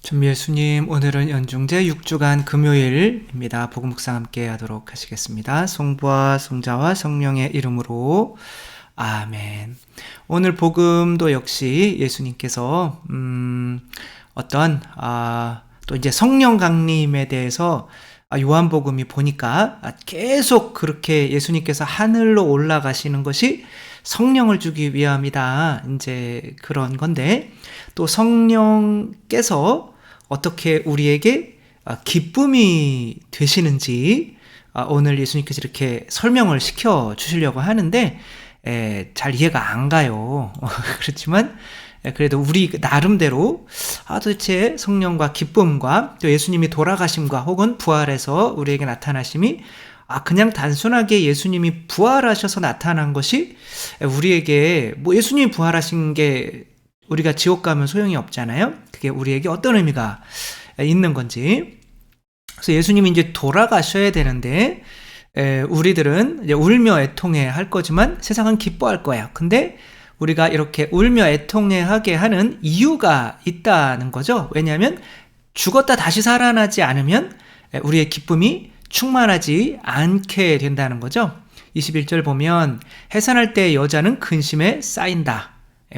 준비 예수님, 오늘은 연중제 6주간 금요일입니다. 복음 묵상 함께 하도록 하시겠습니다. 성부와 성자와 성령의 이름으로 아멘. 오늘 복음도 역시 예수님께서 어떤 또 이제 성령 강림에 대해서 요한복음이 보니까 계속 그렇게 예수님께서 하늘로 올라가시는 것이 성령을 주기 위함이다. 이제 그런 건데, 또 성령께서 어떻게 우리에게 기쁨이 되시는지 오늘 예수님께서 이렇게 설명을 시켜 주시려고 하는데 잘 이해가 안 가요. 그렇지만 그래도 우리 나름대로 도대체 성령과 기쁨과 또 예수님이 돌아가심과 혹은 부활해서 우리에게 나타나심이 그냥 단순하게 예수님이 부활하셔서 나타난 것이 우리에게 예수님이 부활하신 게 우리가 지옥 가면 소용이 없잖아요. 그게 우리에게 어떤 의미가 있는 건지. 그래서 예수님이 이제 돌아가셔야 되는데 우리들은 이제 울며 애통해 할 거지만 세상은 기뻐할 거야. 근데 우리가 이렇게 울며 애통해하게 하는 이유가 있다는 거죠. 왜냐하면 죽었다 다시 살아나지 않으면 우리의 기쁨이 충만하지 않게 된다는 거죠. 21절 보면 해산할 때 여자는 근심에 쌓인다.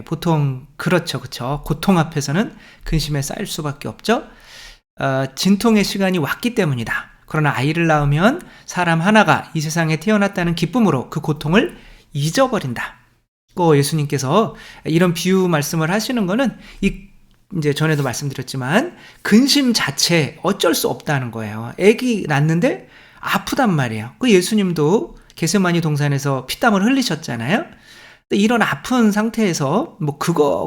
보통 그렇죠. 그렇죠. 고통 앞에서는 근심에 쌓일 수밖에 없죠. 진통의 시간이 왔기 때문이다. 그러나 아이를 낳으면 사람 하나가 이 세상에 태어났다는 기쁨으로 그 고통을 잊어버린다. 예수님께서 이런 비유 말씀을 하시는 거는 이제 전에도 말씀드렸지만 근심 자체 어쩔 수 없다는 거예요. 아기 낳는데 아프단 말이에요. 예수님도 겟세마니 동산에서 피땀을 흘리셨잖아요. 이런 아픈 상태에서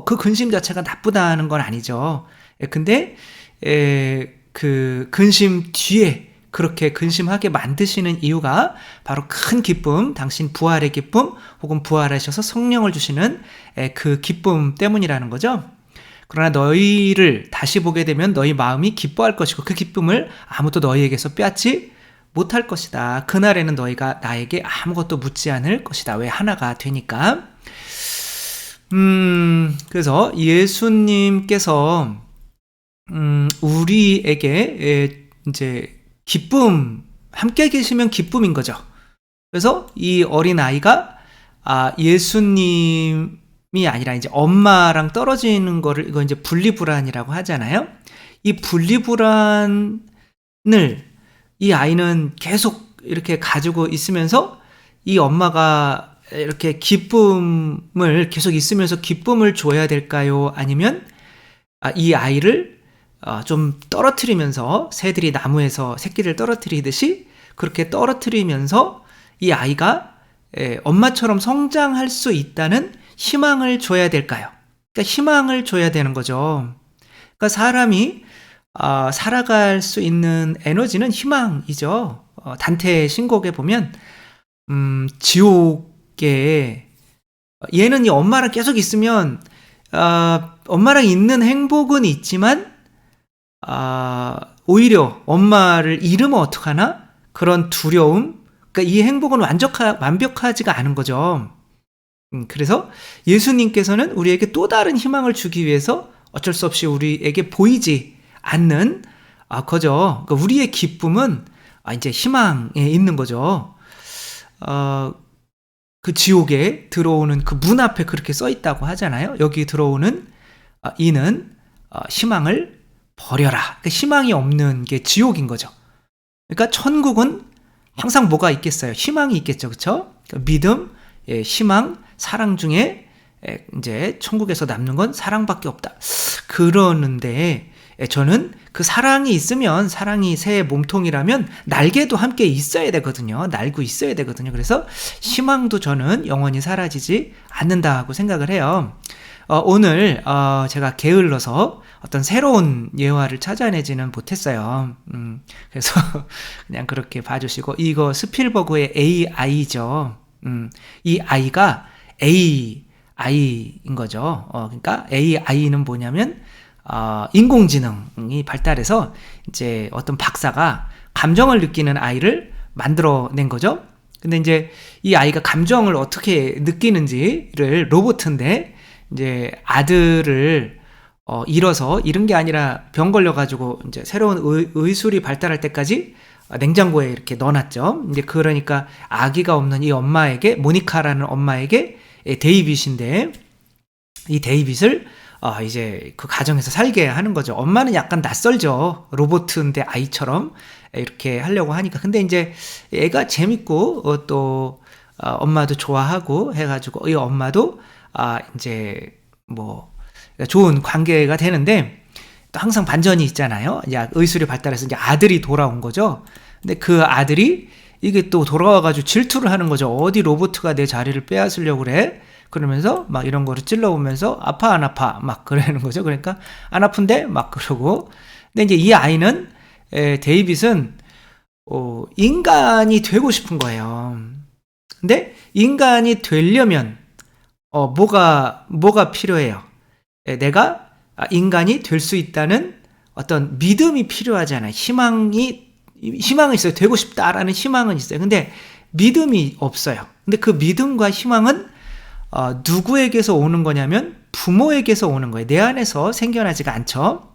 그 근심 자체가 나쁘다는 건 아니죠. 근데 그 근심 뒤에 그렇게 근심하게 만드시는 이유가 바로 큰 기쁨, 당신 부활의 기쁨 혹은 부활하셔서 성령을 주시는 그 기쁨 때문이라는 거죠. 그러나 너희를 다시 보게 되면 너희 마음이 기뻐할 것이고 그 기쁨을 아무도 너희에게서 빼앗지 못할 것이다. 그날에는 너희가 나에게 아무것도 묻지 않을 것이다. 왜? 하나가 되니까. 그래서 예수님께서 우리에게 이제 기쁨, 함께 계시면 기쁨인 거죠. 그래서 이 어린 아이가 예수님이 아니라 이제 엄마랑 떨어지는 거를 이거 이제 분리불안이라고 하잖아요. 이 분리불안을 이 아이는 계속 이렇게 가지고 있으면서 이 엄마가 이렇게 기쁨을 계속 있으면서 기쁨을 줘야 될까요? 아니면 이 아이를 좀 떨어뜨리면서 새들이 나무에서 새끼를 떨어뜨리듯이 그렇게 떨어뜨리면서 이 아이가 엄마처럼 성장할 수 있다는 희망을 줘야 될까요? 그러니까 희망을 줘야 되는 거죠. 그러니까 사람이 살아갈 수 있는 에너지는 희망이죠. 단테 신곡에 보면 지옥에 얘는 이 엄마랑 계속 있으면 엄마랑 있는 행복은 있지만 오히려 엄마를 잃으면 어떡하나? 그런 두려움, 그러니까 이 행복은 완벽하지가 않은 거죠. 그래서 예수님께서는 우리에게 또 다른 희망을 주기 위해서 어쩔 수 없이 우리에게 보이지 않는 거죠. 그러니까 우리의 기쁨은 이제 희망에 있는 거죠. 그 지옥에 들어오는 그 문 앞에 그렇게 써 있다고 하잖아요. 여기 들어오는 이는 희망을 버려라. 그러니까 희망이 없는 게 지옥인 거죠. 그러니까 천국은 항상 뭐가 있겠어요? 희망이 있겠죠. 그렇죠? 그러니까 믿음, 희망, 사랑 중에 이제 천국에서 남는 건 사랑밖에 없다. 그러는데 저는 그 사랑이 있으면, 사랑이 새 몸통이라면 날개도 함께 있어야 되거든요. 날고 있어야 되거든요. 그래서 희망도 저는 영원히 사라지지 않는다고 생각을 해요. 오늘 제가 게을러서 어떤 새로운 예화를 찾아내지는 못했어요. 그래서 그냥 그렇게 봐주시고, 이거 스필버그의 AI죠. 이 아이가 AI인 거죠. 그러니까 AI는 뭐냐면 인공지능이 발달해서 이제 어떤 박사가 감정을 느끼는 아이를 만들어낸 거죠. 근데 이제 이 아이가 감정을 어떻게 느끼는지를 로봇인데 이제 아들을 잃은 게 아니라 병 걸려가지고 이제 새로운 의술이 발달할 때까지 냉장고에 이렇게 넣어놨죠. 이제 그러니까 아기가 없는 이 엄마에게, 모니카라는 엄마에게 데이빗인데, 이 데이빗을 이제 그 가정에서 살게 하는 거죠. 엄마는 약간 낯설죠. 로봇인데 아이처럼 이렇게 하려고 하니까. 근데 이제 애가 재밌고 또 엄마도 좋아하고 해가지고 이 엄마도 이제 뭐 좋은 관계가 되는데, 또 항상 반전이 있잖아요. 이제 의술이 발달해서 이제 아들이 돌아온 거죠. 근데 그 아들이 이게 또 돌아와가지고 질투를 하는 거죠. 어디 로봇가 내 자리를 빼앗으려고 그래? 그러면서 막 이런 거를 찔러보면서 아파 안 아파 막 그러는 거죠. 그러니까 안 아픈데 막 그러고. 근데 이제 이 아이는 데이빗은 인간이 되고 싶은 거예요. 근데 인간이 되려면 뭐가 필요해요? 내가 인간이 될 수 있다는 어떤 믿음이 필요하잖아요. 희망이 있어요. 되고 싶다라는 희망은 있어요. 근데 믿음이 없어요. 근데 그 믿음과 희망은 누구에게서 오는 거냐면 부모에게서 오는 거예요. 내 안에서 생겨나지가 않죠.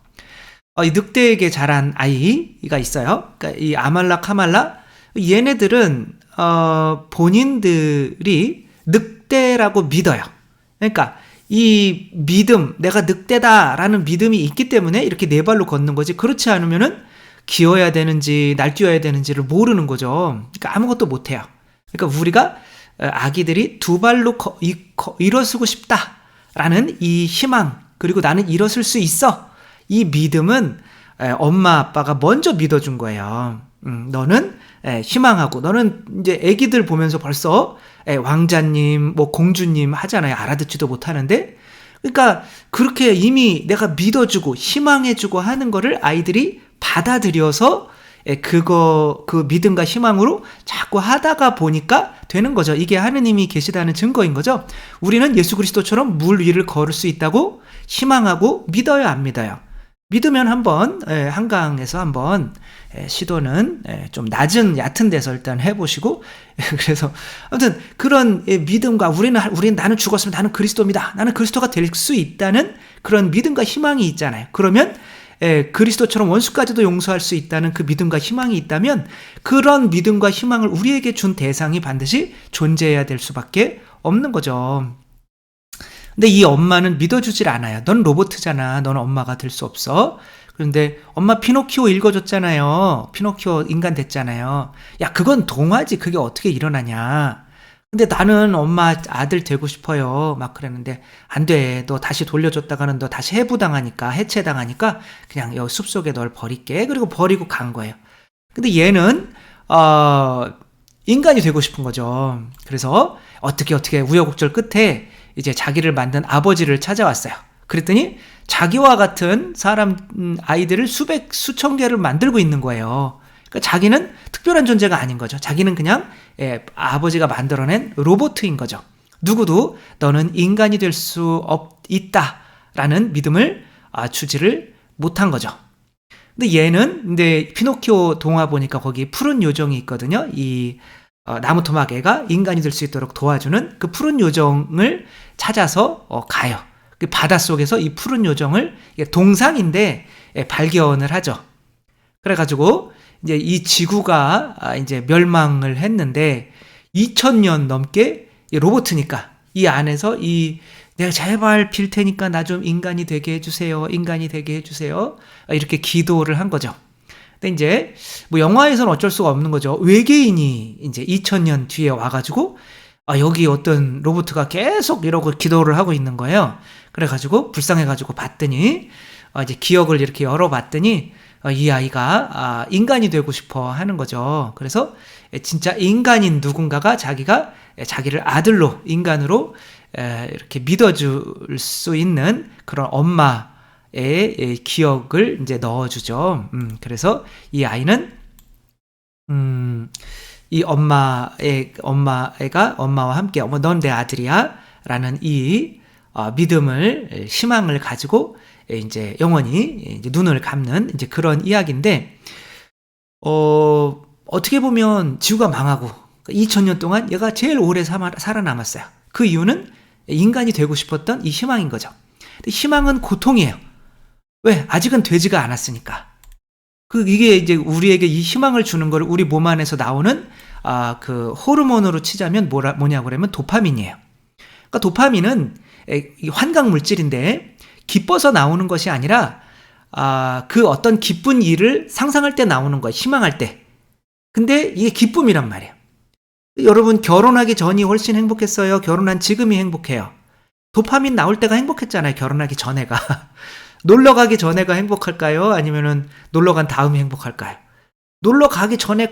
이 늑대에게 자란 아이가 있어요. 그러니까 이 아말라 카말라, 얘네들은 본인들이 늑대라고 믿어요. 그러니까 이 믿음, 내가 늑대다라는 믿음이 있기 때문에 이렇게 네 발로 걷는 거지, 그렇지 않으면은 기어야 되는지 날뛰어야 되는지를 모르는 거죠. 그러니까 아무것도 못해요. 그러니까 우리가 아기들이 두 발로 일어서고 싶다라는 이 희망, 그리고 나는 일어설 수 있어, 이 믿음은 엄마 아빠가 먼저 믿어준 거예요. 너는 희망하고, 너는 이제 애기들 보면서 벌써 왕자님, 뭐 공주님 하잖아요. 알아듣지도 못하는데. 그러니까 그렇게 이미 내가 믿어주고 희망해주고 하는 거를 아이들이 받아들여서 그 믿음과 희망으로 자꾸 하다가 보니까 되는 거죠. 이게 하느님이 계시다는 증거인 거죠. 우리는 예수 그리스도처럼 물 위를 걸을 수 있다고 희망하고 믿어요, 안 믿어요? 믿으면 한번 한강에서 한번 시도는 좀 낮은 얕은 데서 일단 해보시고, 그래서 아무튼 그런 믿음과 우리는 나는 죽었으면 나는 그리스도입니다, 나는 그리스도가 될 수 있다는 그런 믿음과 희망이 있잖아요. 그러면 그리스도처럼 원수까지도 용서할 수 있다는 그 믿음과 희망이 있다면, 그런 믿음과 희망을 우리에게 준 대상이 반드시 존재해야 될 수밖에 없는 거죠. 근데 이 엄마는 믿어주질 않아요. 넌 로봇이잖아. 넌 엄마가 될 수 없어. 그런데 엄마 피노키오 읽어줬잖아요. 피노키오 인간 됐잖아요. 야, 그건 동화지. 그게 어떻게 일어나냐. 근데 나는 엄마 아들 되고 싶어요. 막 그랬는데 안 돼. 너 다시 돌려줬다가는 너 다시 해체당하니까 그냥 여기 숲속에 널 버릴게. 그리고 버리고 간 거예요. 근데 얘는 인간이 되고 싶은 거죠. 그래서 어떻게 우여곡절 끝에 이제 자기를 만든 아버지를 찾아왔어요. 그랬더니 자기와 같은 사람 아이들을 수천 개를 만들고 있는 거예요. 그러니까 자기는 특별한 존재가 아닌 거죠. 자기는 그냥 아버지가 만들어낸 로봇인 거죠. 누구도 너는 인간이 될 수 있다라는 믿음을 주지를 못한 거죠. 근데 피노키오 동화 보니까 거기 푸른 요정이 있거든요. 이 나무 토막 애가 인간이 될 수 있도록 도와주는 그 푸른 요정을 찾아서 가요. 그 바닷속에서 이 푸른 요정을, 동상인데 발견을 하죠. 그래가지고 이제 이 지구가 이제 멸망을 했는데 2000년 넘게 로봇이니까 이 안에서 내가 제발 빌 테니까 나 좀 인간이 되게 해주세요. 인간이 되게 해주세요. 이렇게 기도를 한 거죠. 근데 이제 뭐 영화에서는 어쩔 수가 없는 거죠. 외계인이 이제 2000년 뒤에 와가지고 여기 어떤 로봇가 계속 이러고 기도를 하고 있는 거예요. 그래가지고 불쌍해가지고 봤더니 이제 기억을 이렇게 열어봤더니 이 아이가 인간이 되고 싶어 하는 거죠. 그래서 진짜 인간인 누군가가 자기를 아들로, 인간으로 이렇게 믿어줄 수 있는 그런 엄마의 기억을 이제 넣어주죠. 그래서 이 아이는 이 엄마가 엄마와 함께 넌 내 아들이야 라는 이 믿음을, 희망을 가지고 이제 영원히 이제 눈을 감는 이제 그런 이야기인데, 어떻게 보면 지구가 망하고 2000년 동안 얘가 제일 오래 살아남았어요. 그 이유는 인간이 되고 싶었던 이 희망인 거죠. 근데 희망은 고통이에요. 왜? 아직은 되지가 않았으니까. 이게 이제 우리에게 이 희망을 주는 걸 우리 몸 안에서 나오는 그 호르몬으로 치자면 뭐냐고 그러면 도파민이에요. 그러니까 도파민은 이 환각 물질인데 기뻐서 나오는 것이 아니라 그 어떤 기쁜 일을 상상할 때 나오는 거예요. 희망할 때. 근데 이게 기쁨이란 말이에요. 여러분 결혼하기 전이 훨씬 행복했어요? 결혼한 지금이 행복해요? 도파민 나올 때가 행복했잖아요. 결혼하기 전에가. 놀러 가기 전에가 행복할까요? 아니면은 놀러 간 다음이 행복할까요? 놀러 가기 전에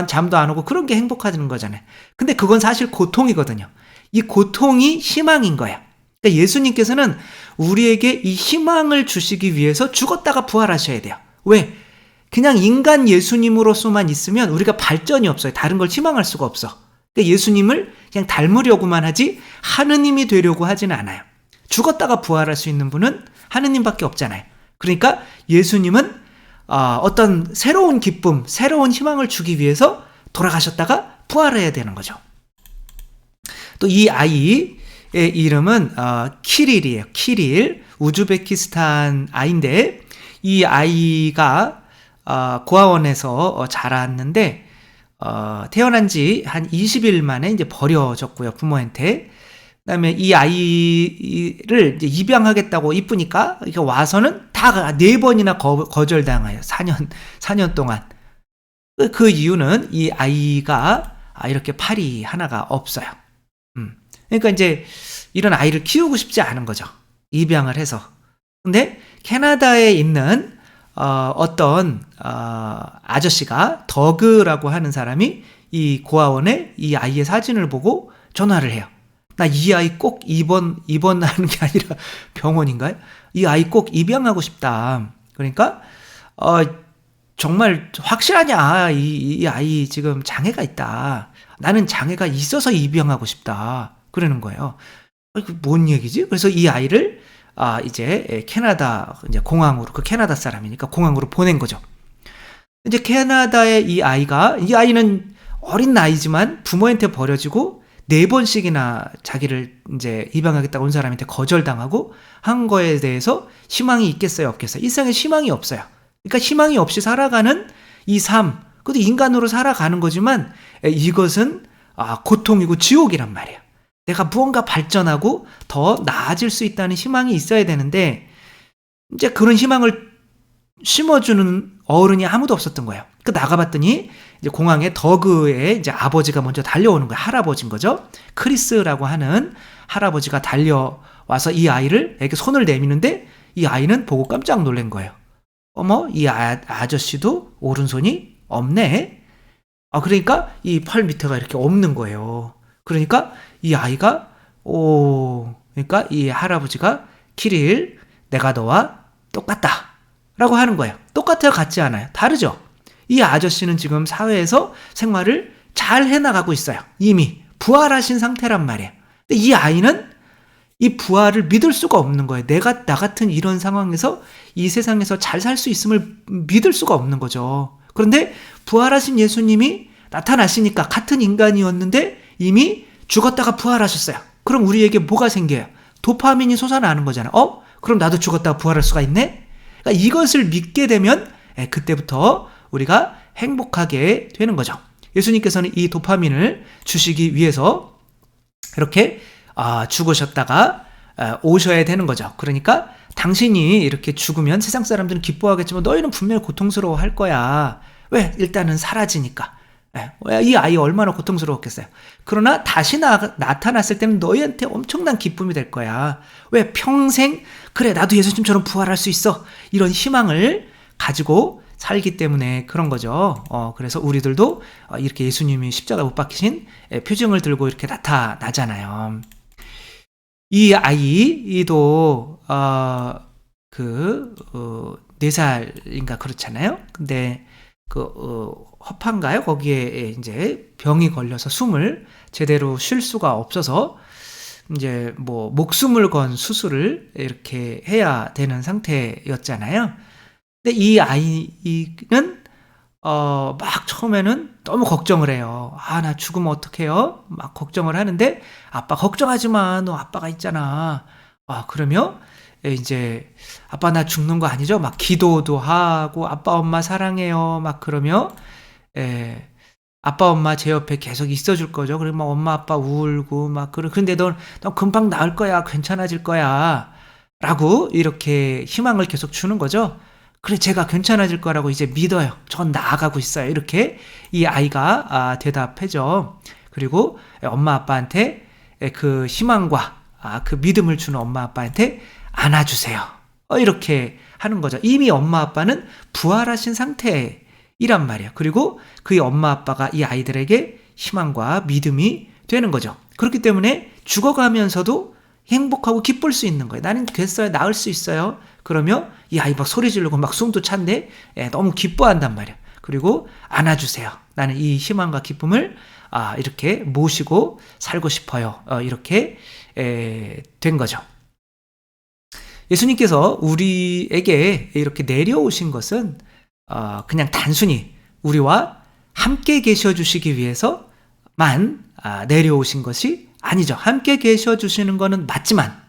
잠도 안 오고 그런 게 행복하다는 거잖아요. 근데 그건 사실 고통이거든요. 이 고통이 희망인 거예요. 그러니까 예수님께서는 우리에게 이 희망을 주시기 위해서 죽었다가 부활하셔야 돼요. 왜? 그냥 인간 예수님으로서만 있으면 우리가 발전이 없어요. 다른 걸 희망할 수가 없어. 그러니까 예수님을 그냥 닮으려고만 하지 하느님이 되려고 하지는 않아요. 죽었다가 부활할 수 있는 분은 하느님밖에 없잖아요. 그러니까 예수님은 어떤 새로운 기쁨, 새로운 희망을 주기 위해서 돌아가셨다가 부활해야 되는 거죠. 또 이 아이의 이름은 키릴이에요. 키릴. 우즈베키스탄 아이인데 이 아이가 고아원에서 자랐는데 태어난 지 한 20일 만에 이제 버려졌고요. 부모한테. 그다음에 이 아이를 이제 입양하겠다고 이쁘니까 이렇게 와서는 다 4번이나 거절당해요. 4년 동안. 그 이유는 이 아이가 이렇게 팔이 하나가 없어요. 그러니까 이제 이런 아이를 키우고 싶지 않은 거죠. 입양을 해서. 근데 캐나다에 있는 어떤 아저씨가 더그라고 하는 사람이 이 고아원에 이 아이의 사진을 보고 전화를 해요. 나 이 아이 꼭 입원하는 게 아니라 병원인가요? 이 아이 꼭 입양하고 싶다. 그러니까 정말 확실하냐? 이 아이 지금 장애가 있다. 나는 장애가 있어서 입양하고 싶다. 그러는 거예요. 뭔 얘기지? 그래서 이 아이를 이제 캐나다 이제 공항으로, 그 캐나다 사람이니까 공항으로 보낸 거죠. 이제 캐나다의 이 아이는 어린 나이지만 부모한테 버려지고 4번씩이나 자기를 이제 입양하겠다고 온 사람한테 거절당하고 한 거에 대해서 희망이 있겠어요, 없겠어요? 이 세상에 희망이 없어요. 그러니까 희망이 없이 살아가는 이 삶, 그것도 인간으로 살아가는 거지만 이것은 고통이고 지옥이란 말이에요. 내가 무언가 발전하고 더 나아질 수 있다는 희망이 있어야 되는데 이제 그런 희망을 심어주는 어른이 아무도 없었던 거예요. 그 나가봤더니 이제 공항에 더그의 이제 아버지가 먼저 달려오는 거예요. 할아버지인 거죠. 크리스라고 하는 할아버지가 달려와서 이 아이에게 손을 내미는데 이 아이는 보고 깜짝 놀란 거예요. 어머, 이 아저씨도 오른손이 없네. 그러니까 이 팔 밑에가 이렇게 없는 거예요. 그러니까 이 아이가 그러니까 이 할아버지가 키릴, 내가 너와 똑같다 라고 하는 거예요. 똑같아요? 같지 않아요? 다르죠? 이 아저씨는 지금 사회에서 생활을 잘 해나가고 있어요. 이미 부활하신 상태란 말이에요. 근데 이 아이는 이 부활을 믿을 수가 없는 거예요. 나 같은 이런 상황에서 이 세상에서 잘 살 수 있음을 믿을 수가 없는 거죠. 그런데 부활하신 예수님이 나타나시니까 같은 인간이었는데 이미 죽었다가 부활하셨어요. 그럼 우리에게 뭐가 생겨요? 도파민이 솟아나는 거잖아요. 그럼 나도 죽었다가 부활할 수가 있네? 그러니까 이것을 믿게 되면 그때부터 우리가 행복하게 되는 거죠. 예수님께서는 이 도파민을 주시기 위해서 이렇게 죽으셨다가 오셔야 되는 거죠. 그러니까 당신이 이렇게 죽으면 세상 사람들은 기뻐하겠지만 너희는 분명히 고통스러워할 거야. 왜? 일단은 사라지니까. 이 아이 얼마나 고통스러웠겠어요. 그러나 다시 나타났을 때는 너희한테 엄청난 기쁨이 될 거야. 왜? 평생 그래 나도 예수님처럼 부활할 수 있어. 이런 희망을 가지고 살기 때문에 그런 거죠. 그래서 우리들도 이렇게 예수님이 십자가 못 박히신 표징을 들고 이렇게 나타나잖아요. 이 아이도 4살인가 그렇잖아요. 근데 허파인가요? 거기에 이제 병이 걸려서 숨을 제대로 쉴 수가 없어서 이제 목숨을 건 수술을 이렇게 해야 되는 상태였잖아요. 근데 이 아이는 막 처음에는 너무 걱정을 해요. 나 죽으면 어떡해요? 막 걱정을 하는데 아빠 걱정하지 마. 너 아빠가 있잖아. 그러며 이제 아빠 나 죽는 거 아니죠? 막 기도도 하고 아빠 엄마 사랑해요 막 그러며 아빠 엄마 제 옆에 계속 있어줄 거죠. 그리고 막 엄마 아빠 울고 막 근데 너 금방 나을 거야, 괜찮아질 거야 라고 이렇게 희망을 계속 주는 거죠. 그래 제가 괜찮아질 거라고 이제 믿어요. 전 나아가고 있어요. 이렇게 이 아이가 대답하죠. 그리고 엄마 아빠한테 그 희망과 그 믿음을 주는 엄마 아빠한테 안아주세요. 이렇게 하는 거죠. 이미 엄마 아빠는 부활하신 상태이란 말이에요. 그리고 그의 엄마 아빠가 이 아이들에게 희망과 믿음이 되는 거죠. 그렇기 때문에 죽어가면서도 행복하고 기쁠 수 있는 거예요. 나는 됐어요. 나을 수 있어요. 그러며 이 아이 막 소리 지르고 막 숨도 찬데 너무 기뻐한단 말이에요. 그리고 안아주세요. 나는 이 희망과 기쁨을 이렇게 모시고 살고 싶어요. 이렇게 된 거죠. 예수님께서 우리에게 이렇게 내려오신 것은 그냥 단순히 우리와 함께 계셔 주시기 위해서만 내려오신 것이 아니죠. 함께 계셔 주시는 것은 맞지만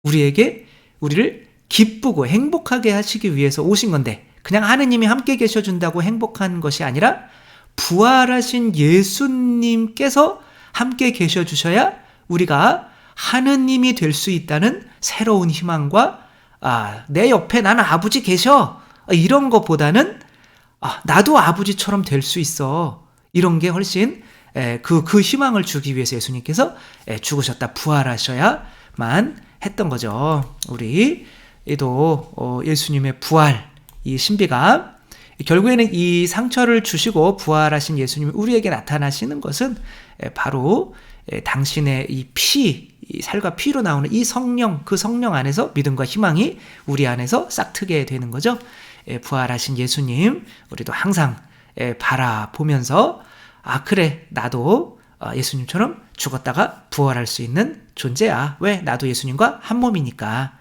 우리를 기쁘고 행복하게 하시기 위해서 오신 건데, 그냥 하느님이 함께 계셔 준다고 행복한 것이 아니라 부활하신 예수님께서 함께 계셔 주셔야 우리가 하느님이 될 수 있다는 새로운 희망과 내 옆에 나는 아버지 계셔 이런 것보다는 나도 아버지처럼 될 수 있어 이런 게 훨씬 그 희망을 주기 위해서 예수님께서 죽으셨다 부활하셔야만 했던 거죠. 우리도 예수님의 부활 이 신비가 결국에는 이 상처를 주시고 부활하신 예수님이 우리에게 나타나시는 것은 바로 당신의 이 살과 피로 나오는 이 성령, 그 성령 안에서 믿음과 희망이 우리 안에서 싹트게 되는 거죠. 부활하신 예수님 우리도 항상 바라보면서 그래 나도 예수님처럼 죽었다가 부활할 수 있는 존재야. 왜? 나도 예수님과 한 몸이니까.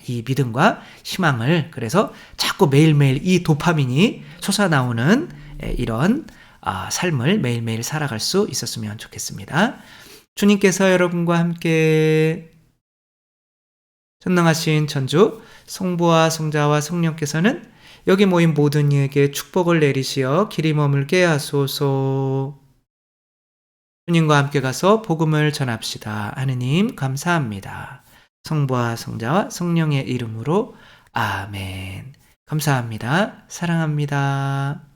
이 믿음과 희망을 그래서 자꾸 매일매일 이 도파민이 솟아나오는 이런 삶을 매일매일 살아갈 수 있었으면 좋겠습니다. 주님께서 여러분과 함께 전능하신 천주 성부와 성자와 성령께서는 여기 모인 모든 이에게 축복을 내리시어 길이 머물게 하소서. 주님과 함께 가서 복음을 전합시다. 하느님 감사합니다. 성부와 성자와 성령의 이름으로 아멘. 감사합니다. 사랑합니다.